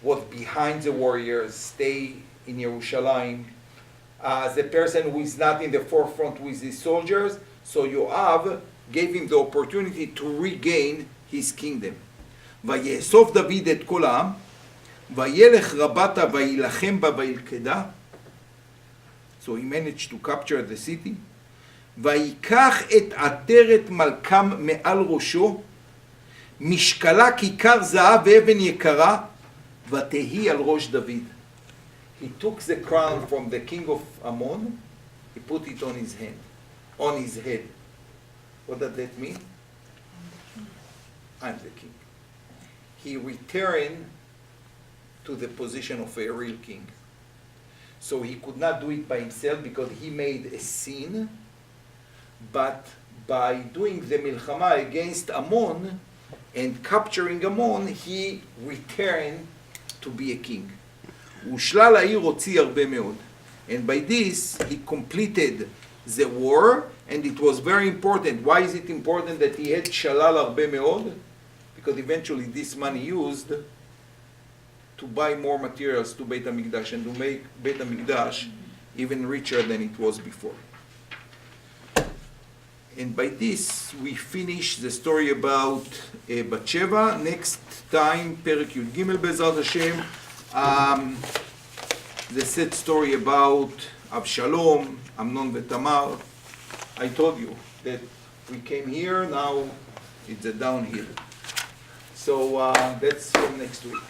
was behind the warriors, stay in Yerushalayim, the person who is not in the forefront with his soldiers. So Yoav gave him the opportunity to regain his kingdom. ויאסוף דוד את כל העם, וילך רבתה וילחם בה וילכדה. So he managed to capture the city. ויקח את עטרת מלכם מעל ראשו, משקלה כיכר זהב ואבן יקרה, ותהי על ראש דוד. He took the crown from the king of Ammon, he put it on his hand, on his head. What does that mean? I'm the king. He returned to the position of a real king. So he could not do it by himself because he made a sin, but by doing the milchama against Ammon and capturing Ammon, he returned to be a king. ושלל העיר הוציא הרבה מאוד. And by this, he completed the war, and it was very important. Why is it important that he had shalal הרבה מאוד? Because eventually this money used to buy more materials to Beit HaMikdash and to make Beit HaMikdash even richer than it was before. And by this, we finish the story about Bathsheba. Next time, Perek Yud Gimel Bezrat Hashem. The sad story about Avshalom, Amnon v'Tamar. I told you that we came here, now it's a downhill. So that's from next week.